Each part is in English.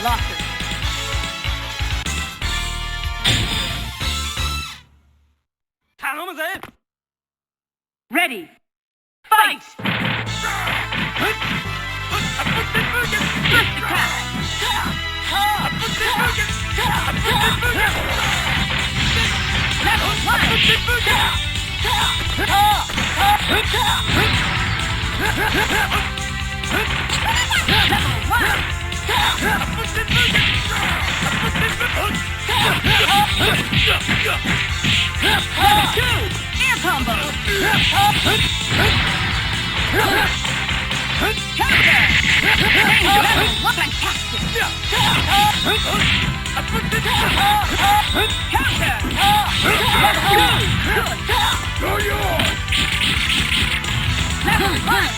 losses. Ready. Fight! Level 1! Level 2! Air combo! Counter! Level 1! Fantastic! Counter! Level 2! Good! Level 1!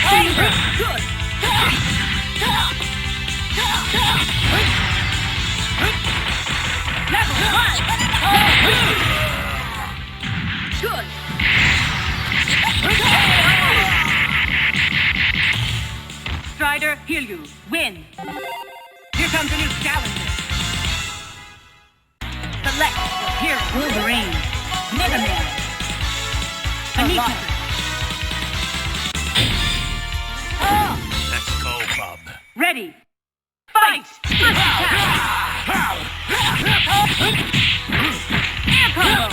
Danger! Good! Level 1! Good! Strider, heal you. Win! Here comes a new challenger. Select your hero. Wolverine. Mega Man. Anita. Let's go, Bob. Ready. Fight! First attack! Air combo!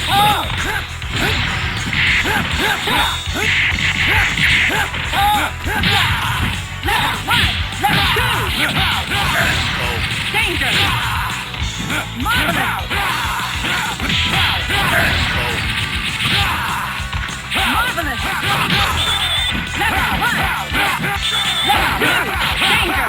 Level 1! Level 2! Danger! Marvelous! Marvelous! Level 1! Level 2! Danger!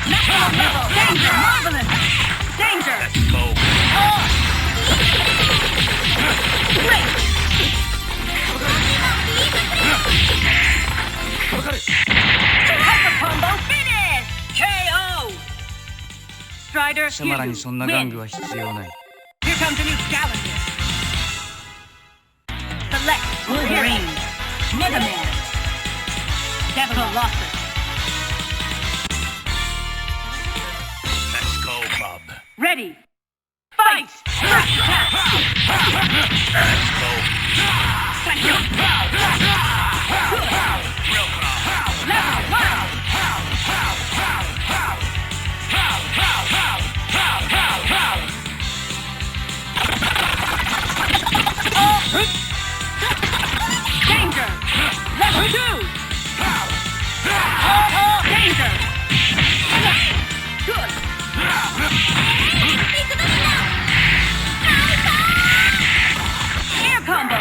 Maximum level! Danger! Marvelous! Danger! Let's go. Great! Hyper combo finish! KO! Strider, 貴様らにそんな玩具は win. 必要ない。 Here comes a new challenger. Select Wolverine. Mega Man. Devil losses. Let's go, Bob. Ready. Fight! First attack! Let's go. Psycho! Good! Level 1! Danger! Level 2! Danger! Good! Air combo!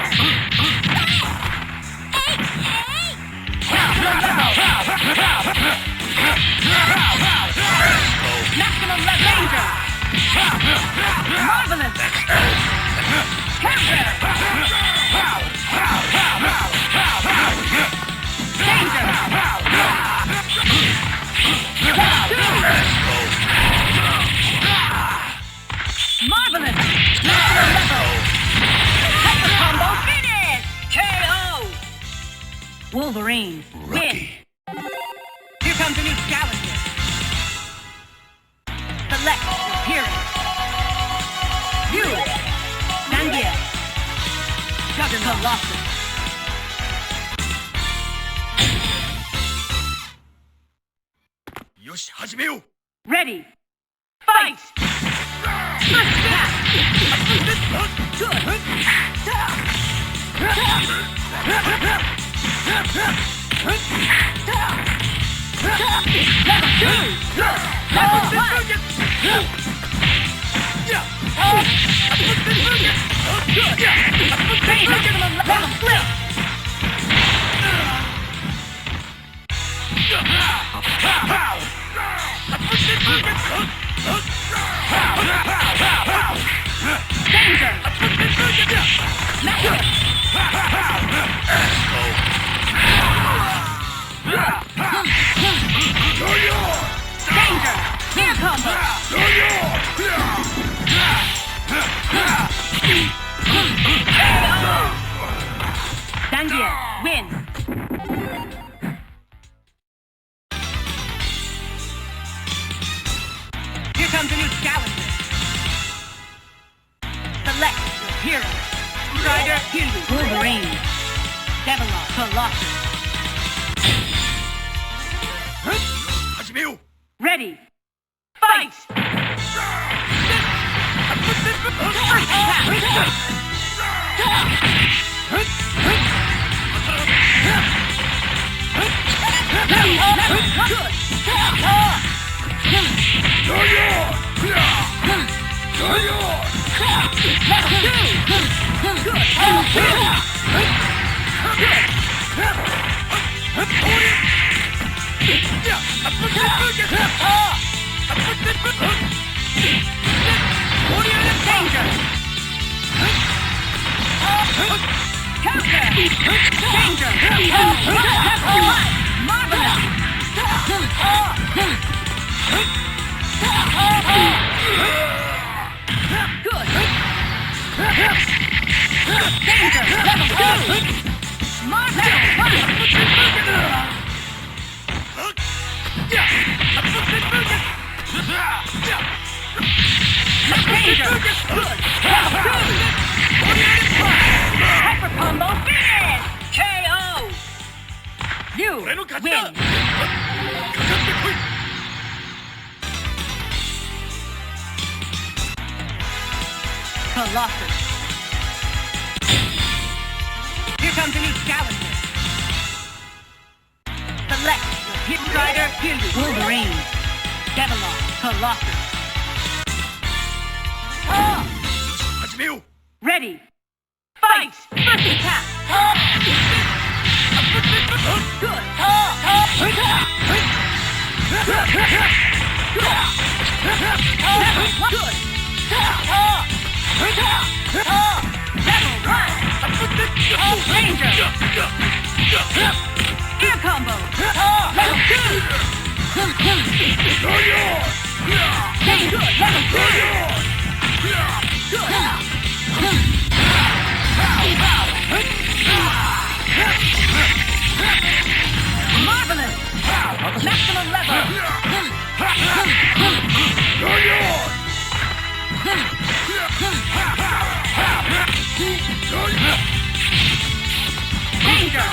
Maximum level danger! Marvelous! Counter! Danger! Marvelous! Maximum level! Hyper combo finish! KO! Wolverine, win! Here comes a new challenger. Select your hero. You, Sandia. Juggernaut losses. Yoshi, 始めよう。 Ready. Fight! First attack! Good! Level 2! Level 1! Level flip! Danger! Metal! Danger! Clear combo! Danger! Win! Here comes a new challenger. Select your hero. Strider, Hildu, Wolverine, Devilon, Colossus. Ready. Fight! Hyper combo finish! KO! You win! Colossus. Here comes a new challenger. Select your hit rider, Hildu, Wolverine, Devilon, Colossus. Ready. Fight! First attack! Good! Danger! Air combo! Level 2! Danger! Level 2! Marvelous! Maximum level! Danger!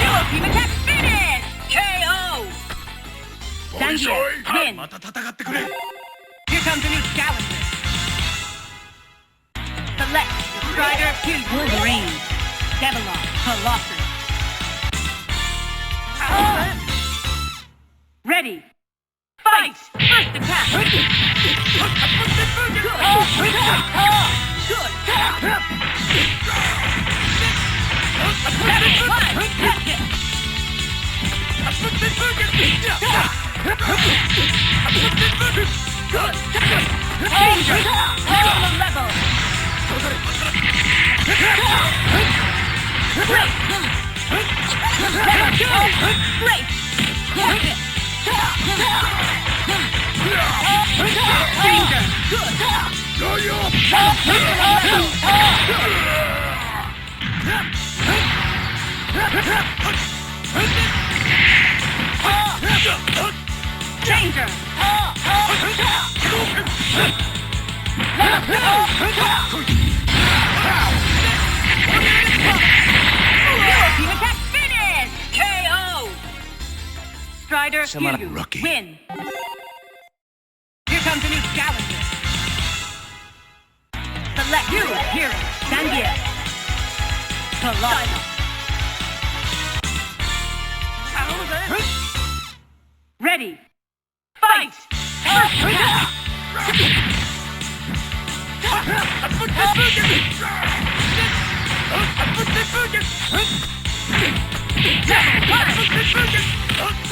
Your team attack finish! KO! Danger! Win! Here comes a new challenger. Select your strider, Wolverine, Devilon, Colossus. Ready. Fight! First attack! Good! Level 1! Catch it! Good! Danger! Maximum level! Great! Level 2! Great! Catch it! Danger! Good! Danger! Your team attack finish! KO! Strider, Hildu, win! Here comes a new challenger. Select your hero, Sandia. Colossus. Ready. Fight! First attack!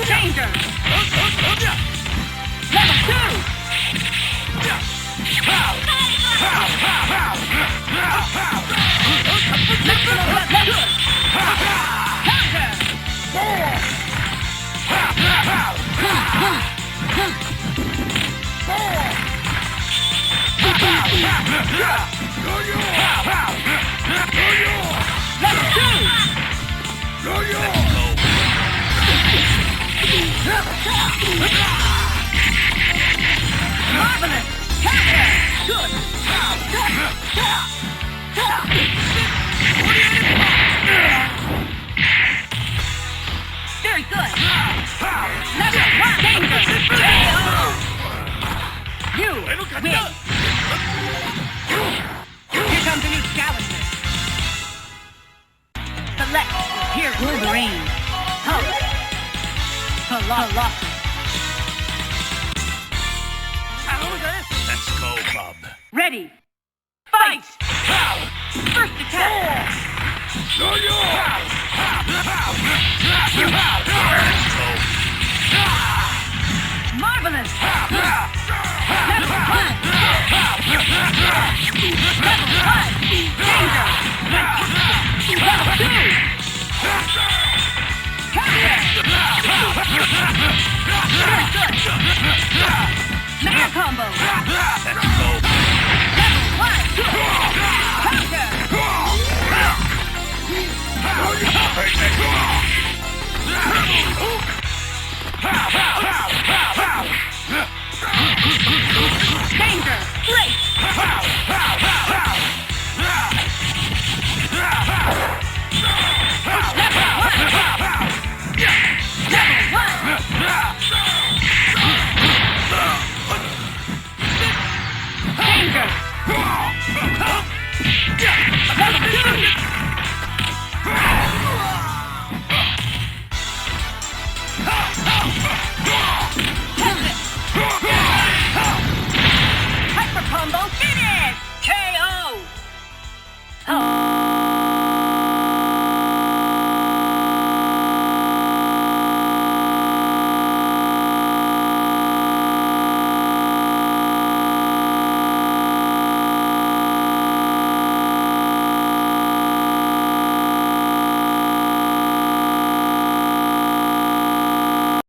Danger! Level 2! Marvelous! Good! Very good! Level 1! Danger! You win! Here comes a new challenger. Select here Lograré. Colossus. Let's go, Bob. Ready. Fight! First attack! Marvelous! Level 1! Level 1! Danger! Level 2! Counter! Very good! Mega combo! Let's go. Level 1! Counter! Danger! Great! Hyper combo finish! KO! Oh.